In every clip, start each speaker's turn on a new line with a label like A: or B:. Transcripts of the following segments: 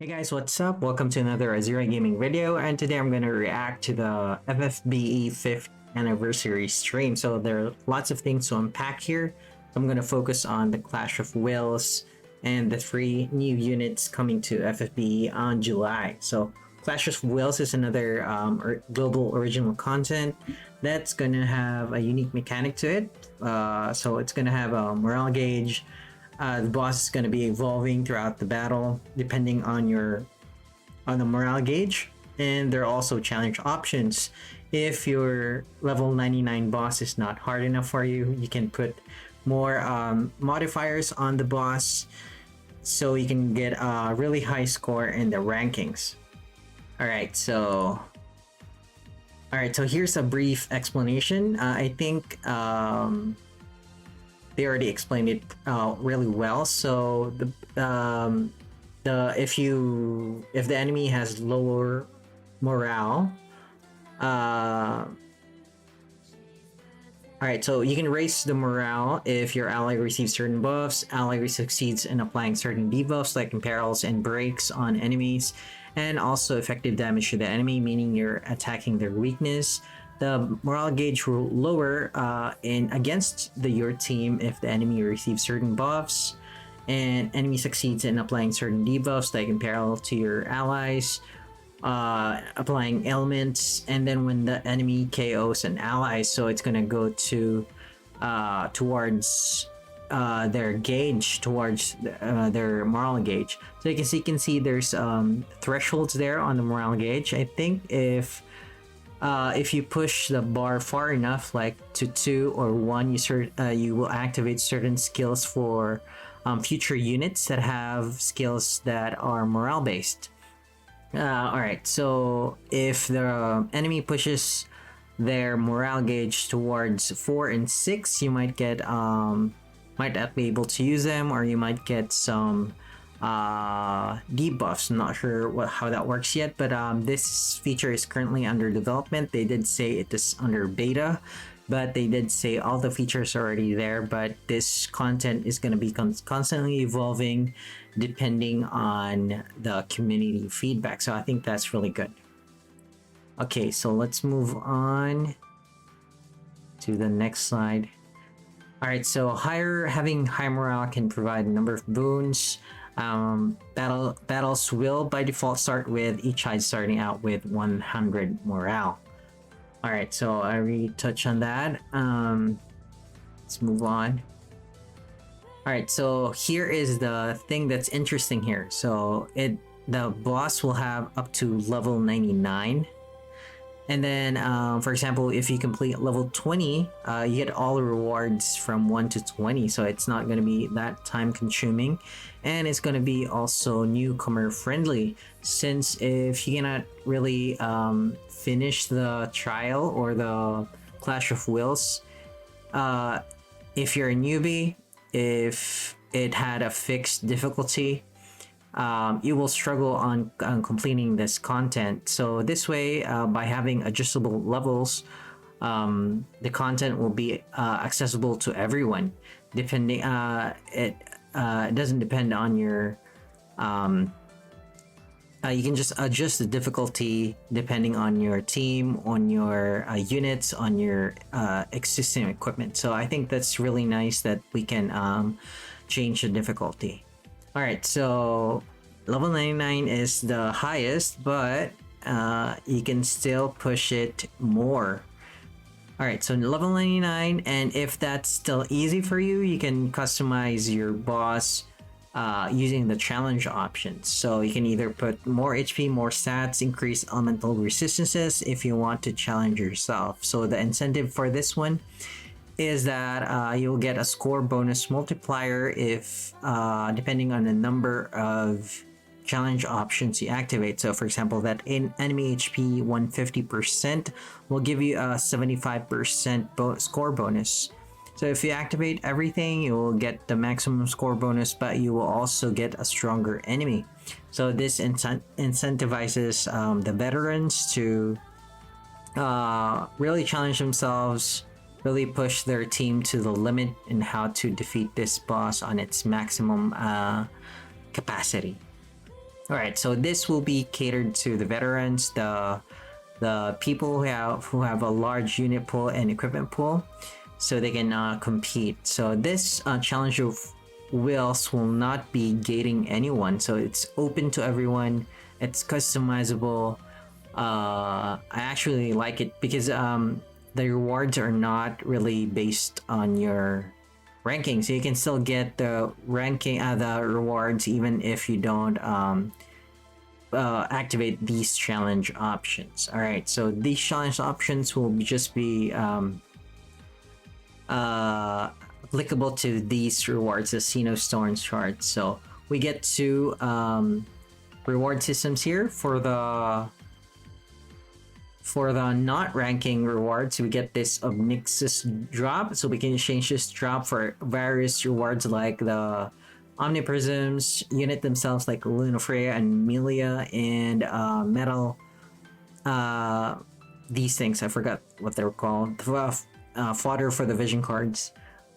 A: Hey guys, what's up? Welcome to another Azure gaming video, and today I'm going to react to the FFBE 5th anniversary stream. So there are lots of things to unpack here. I'm going to focus on the Clash of Wills and the 3 new units coming to FFBE on July. So Clash of Wills is another global original content that's going to have a unique mechanic to it. So it's going to have a morale gauge. The boss is going to be evolving throughout the battle depending on the morale gauge, and there are also challenge options. If your level 99 boss is not hard enough for you, you can put more modifiers on the boss so you can get a really high score in the rankings. Alright, so here's a brief explanation. I think they already explained it really well. So if the enemy has lower morale, alright, so you can raise the morale if your ally receives certain buffs, ally succeeds in applying certain debuffs like imperils and breaks on enemies, and also effective damage to the enemy, meaning you're attacking their weakness. The morale gauge will lower against your team if the enemy receives certain buffs and enemy succeeds in applying certain debuffs like imperil to your allies, applying ailments, and then when the enemy KOs an ally, so it's gonna go to towards their gauge, towards their morale gauge. So you can see there's thresholds there on the morale gauge. I think if you push the bar far enough, like to 2 or 1, you will activate certain skills for future units that have skills that are morale based. Alright, so if the enemy pushes their morale gauge towards 4 and 6, you might not be able to use them, or you might get some debuffs. I'm not sure how that works yet, but this feature is currently under development. They did say it is under beta, but they did say all the features are already there, but this content is going to be constantly evolving depending on the community feedback, so I think that's really good. Okay, so let's move on to the next slide. Alright, so having high morale can provide a number of boons. Battles will by default start with each side starting out with 100 morale. Alright, so I already touched on that. Let's move on. Alright, so here is the thing that's interesting here. So the boss will have up to level 99. And then, for example, if you complete level 20, you get all the rewards from 1 to 20, so it's not going to be that time consuming, and it's going to be also newcomer friendly, since if you cannot really finish the trial or the Clash of Wills, if you're a newbie, if it had a fixed difficulty, you will struggle on completing this content. So this way, by having adjustable levels, the content will be accessible to everyone. Depending, it doesn't depend on your. You can just adjust the difficulty depending on your team, on your units, on your existing equipment. So I think that's really nice that we can change the difficulty. Alright, so level 99 is the highest, but you can still push it more. Alright, so level 99, and if that's still easy for you, you can customize your boss using the challenge options. So you can either put more HP, more stats, increase elemental resistances if you want to challenge yourself. So the incentive for this one is that you'll get a score bonus multiplier if depending on the number of challenge options you activate. So for example, that in enemy HP 150% will give you a 75% score bonus. So if you activate everything, you will get the maximum score bonus, but you will also get a stronger enemy. So this incentivizes the veterans to really challenge themselves, really push their team to the limit in how to defeat this boss on its maximum capacity. All right, so this will be catered to the veterans, the people who have a large unit pool and equipment pool, so they can compete. So this challenge of wills will not be gating anyone, so it's open to everyone. It's customizable. I actually like it because the rewards are not really based on your ranking, so you can still get the ranking, the rewards, even if you don't activate these challenge options. All right, so these challenge options will just be applicable to these rewards, the Stone shards. So we get two reward systems here. For the not ranking rewards, we get this Omnixus drop, so we can exchange this drop for various rewards like the Omniprisms, unit themselves like Lunafreya and Melia, and metal. These things, I forgot what they were called. Fodder for the vision cards.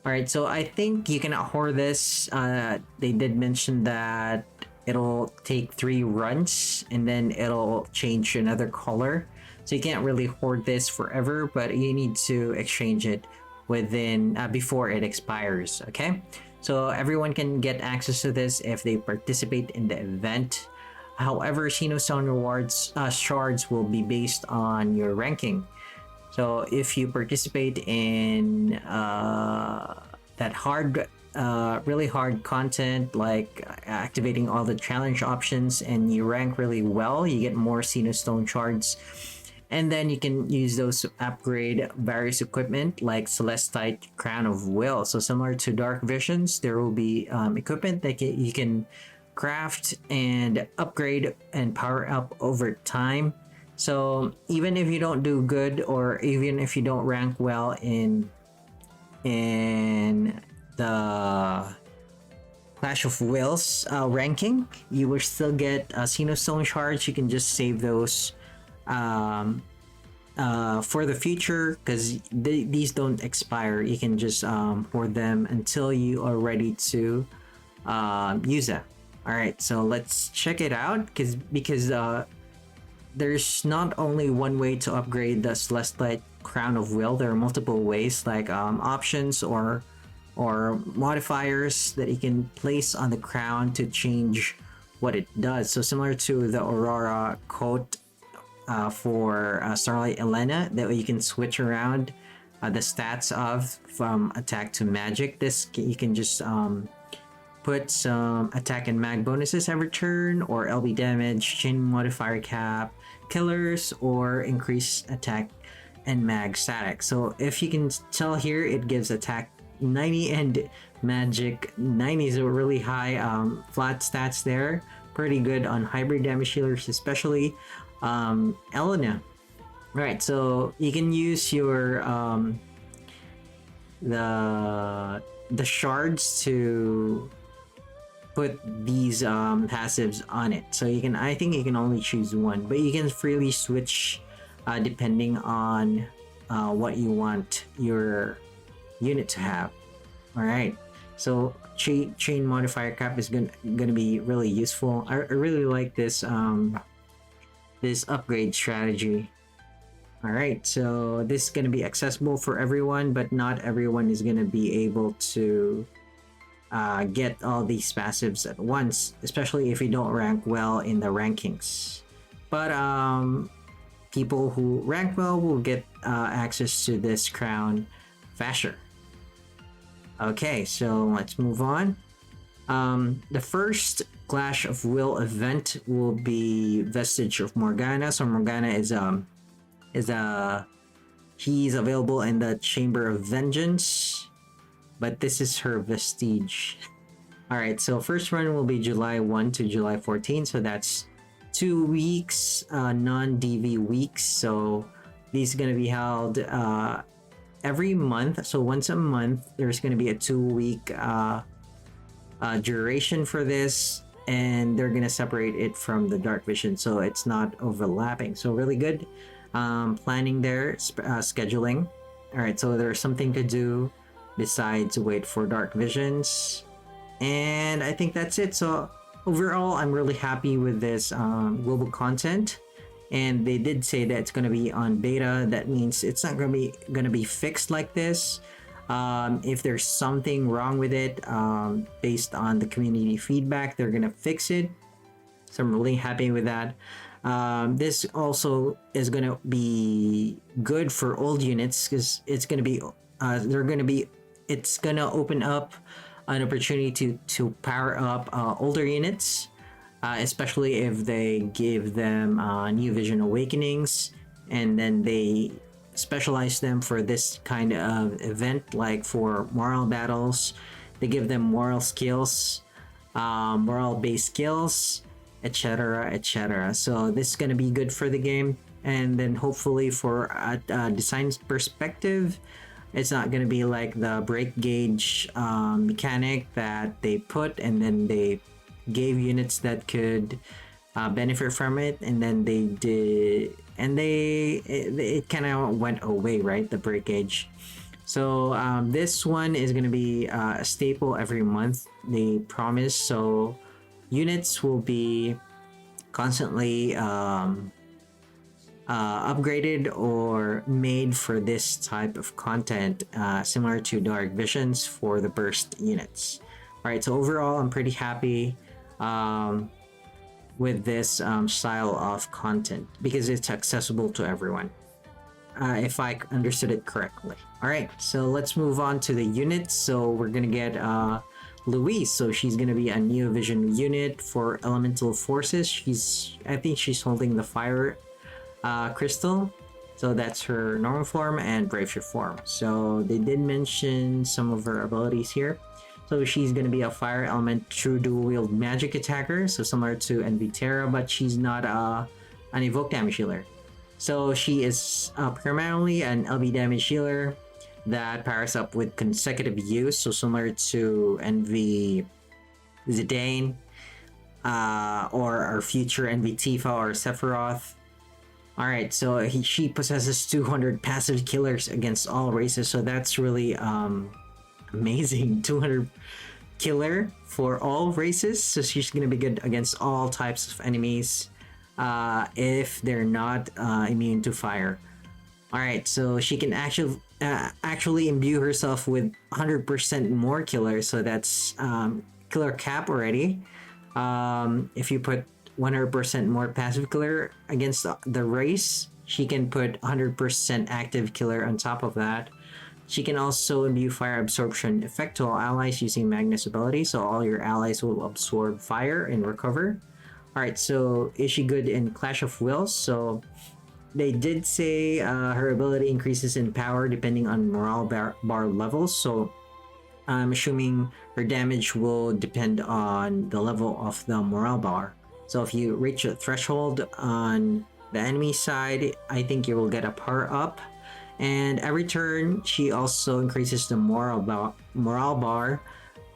A: Alright, so I think you can hoard this. They did mention that it'll take 3 runs and then it'll change to another color. So you can't really hoard this forever, but you need to exchange it within before it expires. Okay, so everyone can get access to this if they participate in the event. However, Stone rewards shards will be based on your ranking. So if you participate in that really hard content, like activating all the challenge options, and you rank really well, you get more Stone shards. And then you can use those to upgrade various equipment like Celestite Crown of Will. So similar to Dark Visions, there will be equipment that you can craft and upgrade and power up over time. So even if you don't do good, or even if you don't rank well in the Clash of Wills ranking, you will still get Stone shards. You can just save those for the future, because these don't expire. You can just hoard them until you are ready to use them. All right, so let's check it out, because there's not only one way to upgrade the Celestite Crown of Will. There are multiple ways, like options or modifiers that you can place on the crown to change what it does. So similar to the Aurora coat for Starlight Elena, that way you can switch around the stats of from attack to magic. This you can just put some attack and mag bonuses every turn, or LB damage, chain modifier cap, killers, or increase attack and mag static. So if you can tell here, it gives attack 90 and magic 90, so really high flat stats there. Pretty good on hybrid damage healers, especially Elena. Right, so you can use your the shards to put these passives on it. So you can, I think you can only choose one, but you can freely switch depending on what you want your unit to have. All right, so chain modifier cap is gonna be really useful. I really like this this upgrade strategy. All right, so this is gonna be accessible for everyone, but not everyone is gonna be able to get all these passives at once, especially if you don't rank well in the rankings. But people who rank well will get access to this crown faster. Okay, so let's move on. The first Clash of Will event will be Vestige of Morgana. So Morgana he's available in the Chamber of Vengeance, but this is her Vestige. All right, so first run will be July 1 to July 14, so that's 2 weeks, non-DV weeks. So these are going to be held every month. So once a month, there's going to be a 2-week duration for this, and they're going to separate it from the Dark Vision, so it's not overlapping. So really good planning there, scheduling. All right, so there's something to do besides wait for Dark Visions, and I think that's it. So overall, I'm really happy with this global content. And they did say that it's going to be on beta. That means it's not going to be fixed like this. If there's something wrong with it, based on the community feedback, they're going to fix it. So I'm really happy with that. This also is going to be good for old units because it's going to be it's going to open up an opportunity to power up older units, especially if they give them new vision awakenings and then they specialize them for this kind of event, like for moral battles. They give them moral skills, moral based skills, etc, etc. So this is going to be good for the game. And then hopefully for a design perspective, it's not going to be like the break gauge mechanic that they put and then they gave units that could benefit from it, and then they did, and it kind of went away, right? The break gauge. So this one is going to be a staple every month, they promise. So units will be constantly upgraded or made for this type of content, similar to Dark Visions for the burst units. All right, so overall, I'm pretty happy with this style of content because it's accessible to everyone, if I understood it correctly. All right, so let's move on to the units. So we're gonna get Louise. So she's gonna be a new vision unit for elemental forces. I think she's holding the fire crystal. So that's her normal form and brave shift form. So they did mention some of her abilities here. So she's going to be a fire element true dual wield magic attacker, so similar to NV Terra, but she's not an evoke damage healer. So she is primarily an LB damage healer that powers up with consecutive use, so similar to NV Zidane or our future NV Tifa or Sephiroth. Alright, so she possesses 200 passive killers against all races, so that's really amazing. 200 killer for all races, so she's gonna be good against all types of enemies if they're not immune to fire. All right, so she can actually imbue herself with 100% more killers, so that's killer cap already. If you put 100% more passive killer against the race, she can put 100% active killer on top of that. She can also imbue fire absorption effect to all allies using Magnus ability, so all your allies will absorb fire and recover. Alright, so is she good in Clash of Wills? So they did say her ability increases in power depending on morale bar levels, so I'm assuming her damage will depend on the level of the morale bar. So if you reach a threshold on the enemy side, I think you will get a power up. And every turn, she also increases the morale bar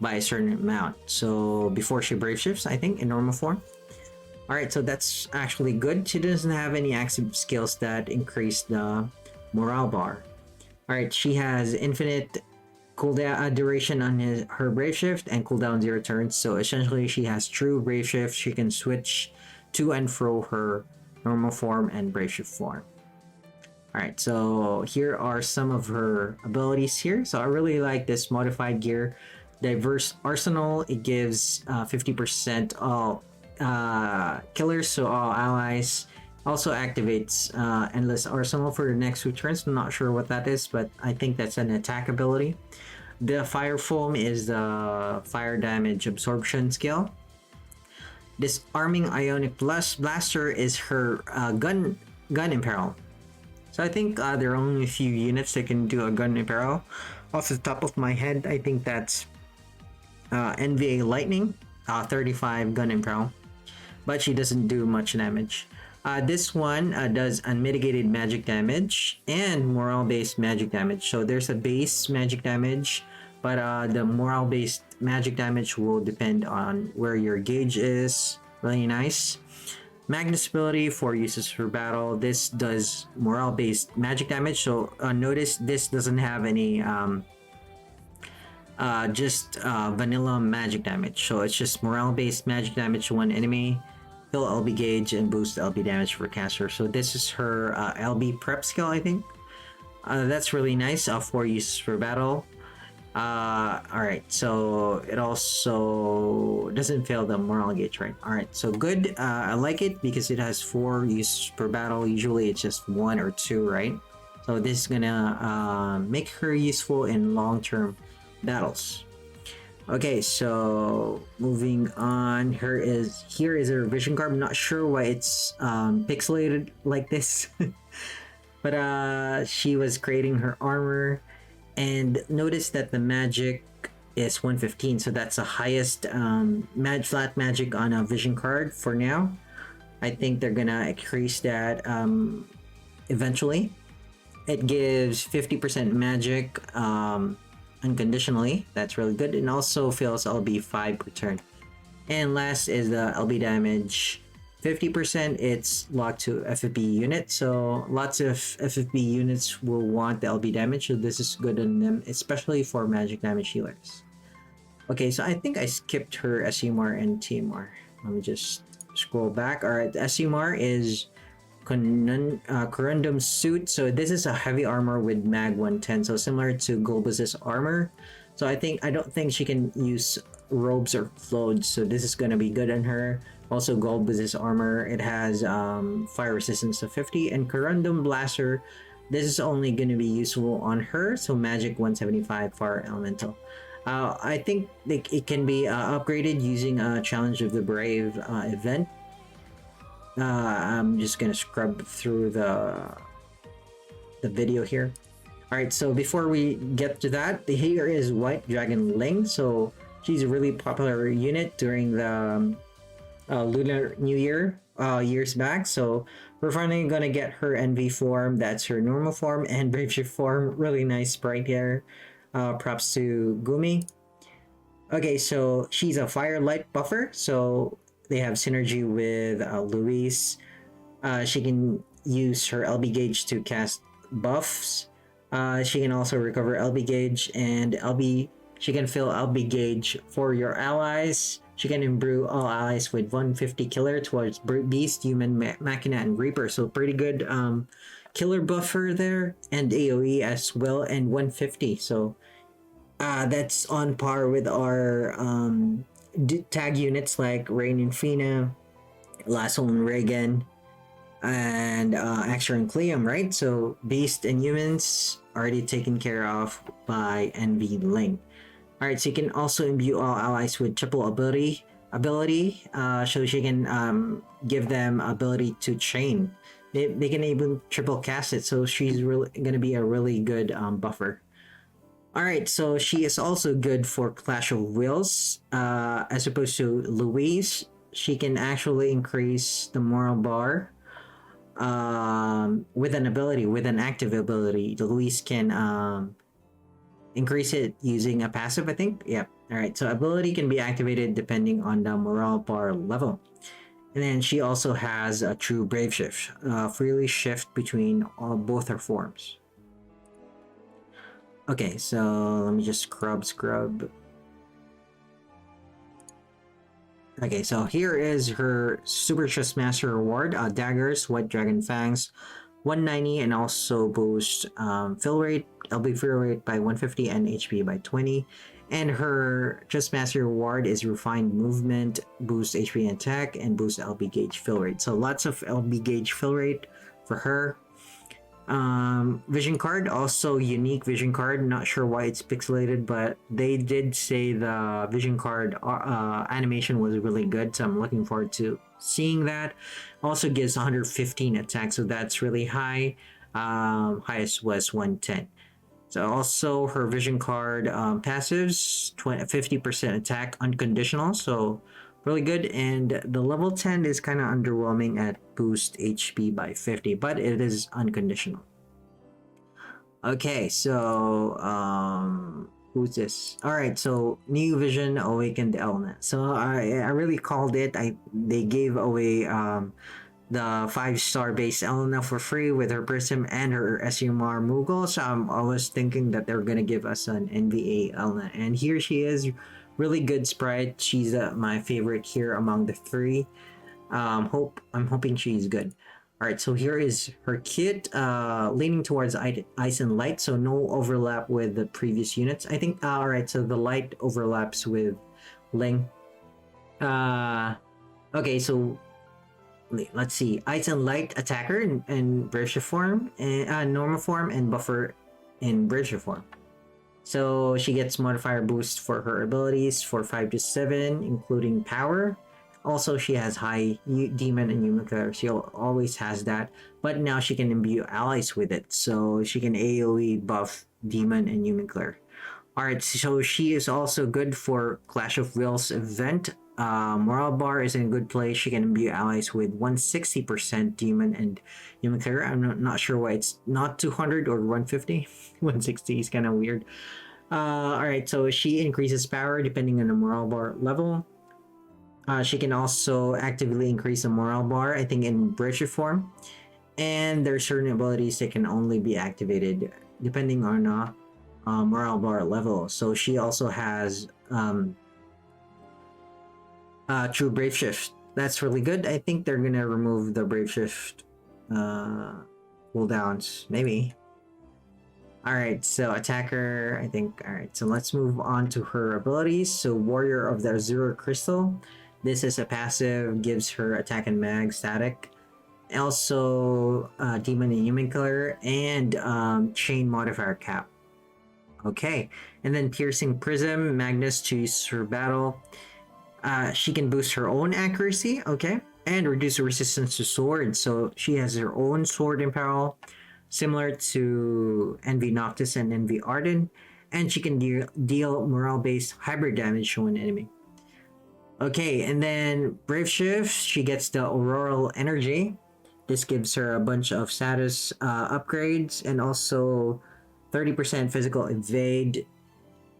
A: by a certain amount. So before she brave shifts, I think, in normal form. Alright, so that's actually good. She doesn't have any active skills that increase the morale bar. Alright, she has infinite cooldown duration on her brave shift and cooldown 0 turns. So essentially, she has true brave shift. She can switch to and fro her normal form and brave shift form. Alright, so here are some of her abilities here. So I really like this modified gear. Diverse Arsenal, it gives 50% all killers, so all allies. Also activates Endless Arsenal for the next 2 turns. I'm not sure what that is, but I think that's an attack ability. The Fire Foam is the fire damage absorption skill. Disarming Ionic Blaster is her gun imperil. So I think there are only a few units that can do a gun imperil. Off the top of my head, I think that's NVA Lightning, 35 gun imperil, but she doesn't do much damage. This one does unmitigated magic damage and morale-based magic damage. So there's a base magic damage, but the morale-based magic damage will depend on where your gauge is. Really nice. Magnus ability for uses for battle. This does morale-based magic damage. So notice this doesn't have any just vanilla magic damage. So it's just morale based magic damage to one enemy, fill LB gauge, and boost LB damage for caster. So this is her LB prep skill, I think. That's really nice. 4 uses per battle. Alright, so it also doesn't fail the morale gauge, right? Alright, so good. I like it because it has 4 uses per battle. Usually it's just 1 or 2, right? So this is gonna make her useful in long-term battles. Okay, so moving on. Here is her vision card. I'm not sure why it's pixelated like this. But she was creating her armor, and notice that the magic is 115, so that's the highest flat magic on a vision card for now. I think they're gonna increase that eventually. It gives 50% magic unconditionally. That's really good, and also fills LB5 per turn. And last is the LB damage. 50%, it's locked to FFBE unit, so lots of FFBE units will want the LB damage, so this is good on them, especially for magic damage healers. Okay, so I think I skipped her SUMR and TMR. Let me just scroll back. Alright, the SUMR is Corundum Suit, so this is a heavy armor with mag 110, so similar to Golbuz's armor. So I don't think she can use robes or clothes, so this is gonna be good on her. Also, Golbuz's armor, it has fire resistance of 50, and Corundum Blaster, this is only going to be useful on her, so magic 175 fire elemental. I think it can be upgraded using a Challenge of the Brave event. I'm just going to scrub through the video here. Alright, so before we get to that, here is White Dragon Ling. So she's a really popular unit during the Lunar New Year years back, so we're finally gonna get her NV form. That's her normal form and Braveshift form. Really nice sprite here. Props to Gumi. Okay, so she's a fire light buffer, so they have synergy with Louise. She can use her LB gauge to cast buffs. She can also recover LB gauge, and she can fill LB gauge for your allies. She can imbue all allies with 150 killer towards Beast, Human, Machina, and Reaper. So pretty good killer buffer there. And AoE as well, and 150. So that's on par with our tag units like Rain and Fina, Lasso and Reagan, and Azure and Cleum, right? So Beast and Humans already taken care of by NV Ling. Alright, so you can also imbue all allies with triple ability, so she can give them ability to chain. They can even triple cast it, so she's really gonna be a really good buffer. Alright, so she is also good for Clash of Wills. As opposed to Louise, she can actually increase the moral bar with an active ability. Louise can increase it using a passive, I think. Yep. Alright, so ability can be activated depending on the morale bar level. And then she also has a true brave shift. Freely shift between both her forms. Okay, so let me just scrub. Okay, so here is her Super Chest Master reward. Daggers, White Dragon Fangs, 190, and also boost fill rate, LB fill rate by 150 and HP by 20. And her Chest Master reward is Refined Movement, boost HP and attack, and boost LB gauge fill rate. So lots of LB gauge fill rate for her. Vision card, also unique vision card. Not sure why it's pixelated, but they did say the vision card animation was really good, so I'm looking forward to seeing that. Also gives 115 attack, so that's really high. Highest was 110. So also her vision card passives, 50% attack unconditional, so really good. And the level 10 is kind of underwhelming at boost HP by 50, but it is unconditional. Okay, so who's this? All right, so new vision awakened Elena. So I really called it. They gave away the 5-star base Elena for free with her Prism and her SUMR Moogle. So I was thinking that they're gonna give us an NVA Elena, and here she is. Really good sprite. She's my favorite here among the three. I'm hoping she's good. All right, so here is her kit, leaning towards ice and light, so no overlap with the previous units. I think. All right, so the light overlaps with Ling. Okay, so let's see. Ice and light attacker in British form, and normal form, and buffer in British form. So she gets modifier boost for her abilities for 5 to 7, including power. Also, she has high demon and human killer. She always has that, but now she can imbue allies with it, so she can AoE buff demon and human killer. Alright, so she is also good for Clash of Wills event. Morale bar is in a good place. She can imbue allies with 160% demon and human killer. I'm not sure why it's not 200 or 150. 160 is kind of weird. Alright, so she increases power depending on the morale bar level. She can also actively increase the morale bar, I think in British form. And there are certain abilities that can only be activated depending on morale bar level. So she also has True Brave Shift. That's really good. I think they're gonna remove the Brave Shift cooldowns, maybe. Alright, so attacker, I think. Alright, so let's move on to her abilities. So Warrior of the Azure Crystal. This is a passive, gives her attack and mag static. Also, Demon and Human Killer, and Chain Modifier Cap. Okay, and then Piercing Prism, Magnus to use her battle. She can boost her own accuracy, okay, and reduce resistance to sword. So she has her own sword imperil, similar to NV Noctis and NV Arden, and she can deal morale-based hybrid damage to an enemy. Okay, and then Brave Shift, she gets the Auroral Energy. This gives her a bunch of status upgrades and also 30% physical evade,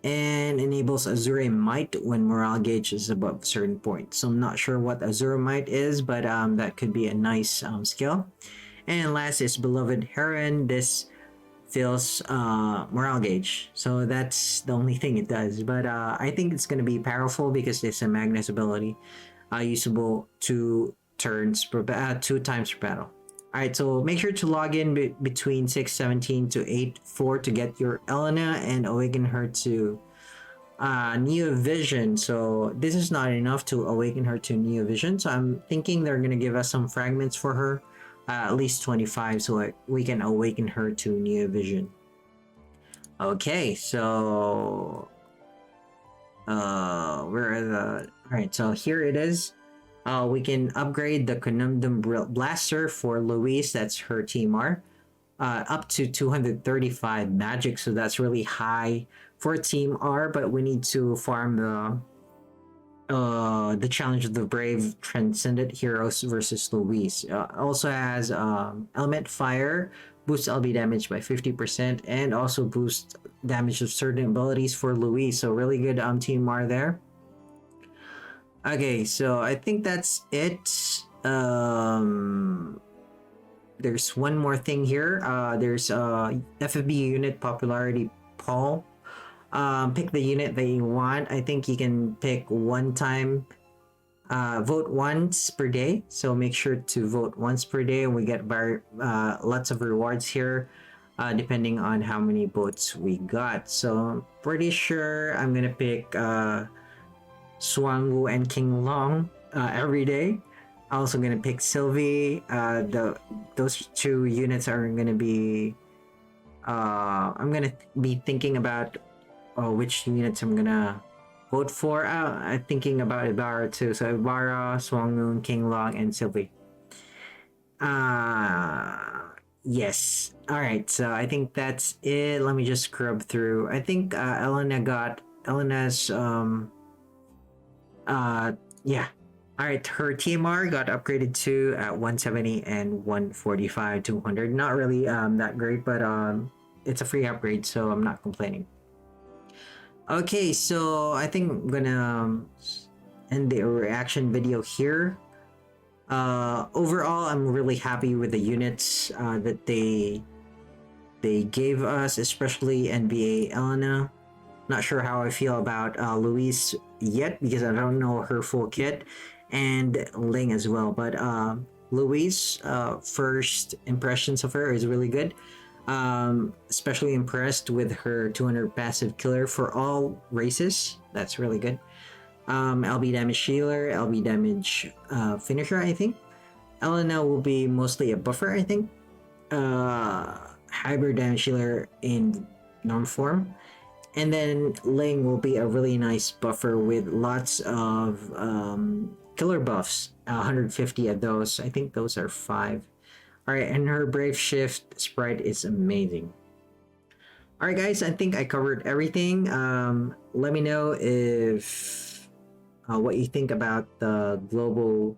A: and enables Azure Might when morale gauge is above a certain point. So I'm not sure what Azure Might is, but that could be a nice skill. And last is Beloved Heron. This fills morale gauge, so that's the only thing it does, but I think it's going to be powerful because it's a Magnus ability, usable 2 times per battle. Alright, so make sure to log in between 6:17 to 8:04 to get your Elena and awaken her to Neo Vision. So this is not enough to awaken her to Neo Vision, so I'm thinking they're going to give us some fragments for her. At least 25, so we can awaken her to Neo Vision. Okay, so where are the... Alright, so here it is. We can upgrade the Conundrum Blaster for Louise, that's her TMR, up to 235 magic, so that's really high for Team R, but we need to farm the Challenge of the Brave Transcendent Heroes versus Louise. Also has Element Fire, boosts LB damage by 50%, and also boosts damage of certain abilities for Louise. So really good Team R there. Okay, so I think that's it. There's one more thing here. There's FFBE unit popularity poll. Pick the unit that you want. I think you can pick one time, vote once per day, so make sure to vote once per day, and we get lots of rewards here depending on how many votes we got. So I'm pretty sure I'm gonna pick Swangu and King Long every day. I'm also gonna pick Sylvie. Those 2 units are gonna be I'm gonna be thinking about which units I'm gonna vote for. I'm thinking about Ibarra too. So Ibarra, Swangun, King Long, and Sylvie. Yes. Alright, so I think that's it. Let me just scrub through. I think Elena's yeah. Alright, her TMR got upgraded to at 170 and 145, 200. Not really that great, but it's a free upgrade, so I'm not complaining. Okay, so I think I'm gonna end the reaction video here. Overall, I'm really happy with the units that they gave us, especially NVA Elena. Not sure how I feel about Louise yet because I don't know her full kit, and Ling as well. But Louise, first impressions of her is really good. Especially impressed with her 200 passive killer for all races. That's really good. LB damage healer, LB damage finisher, I think. Elena will be mostly a buffer, I think. Hybrid damage healer in norm form. And then Ling will be a really nice buffer with lots of killer buffs. 150 of those. I think those are 5. Alright, and her Brave Shift sprite is amazing. Alright guys, I think I covered everything. Let me know if what you think about the global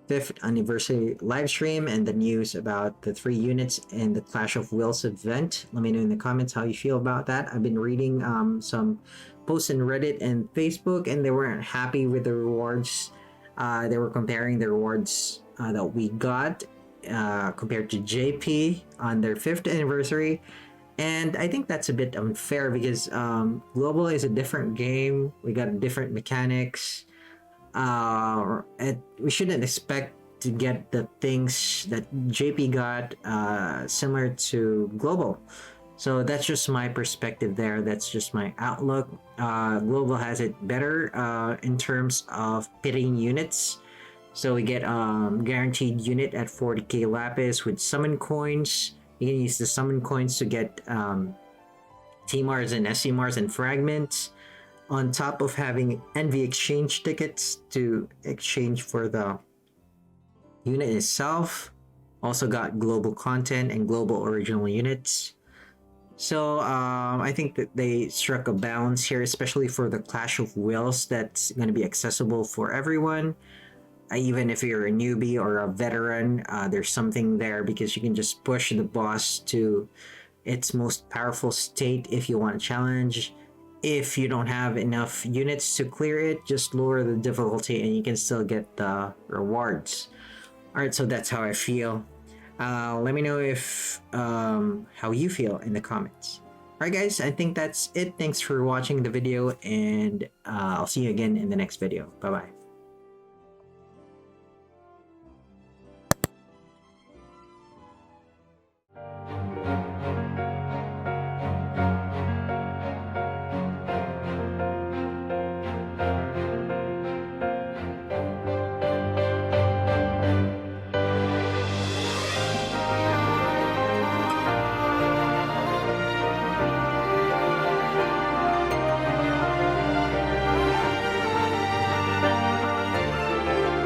A: 5th anniversary live stream and the news about the 3 units in the Clash of Wills event. Let me know in the comments how you feel about that. I've been reading some posts on Reddit and Facebook, and they weren't happy with the rewards. They were comparing the rewards that we got compared to JP on their 5th anniversary. And I think that's a bit unfair because Global is a different game. We got different mechanics. We shouldn't expect to get the things that JP got similar to Global. So that's just my perspective there. That's just my outlook. Global has it better in terms of pitting units. So we get guaranteed unit at 40k lapis with summon coins. You can use the summon coins to get TMARs and SCMARs and fragments, on top of having NV exchange tickets to exchange for the unit itself. Also got global content and global original units. So I think that they struck a balance here, especially for the Clash of Wills that's going to be accessible for everyone. Even if you're a newbie or a veteran, there's something there because you can just push the boss to its most powerful state if you want a challenge. If you don't have enough units to clear it, just lower the difficulty and you can still get the rewards. Alright, so that's how I feel. Let me know if how you feel in the comments. Alright guys, I think that's it. Thanks for watching the video, and I'll see you again in the next video. Bye bye.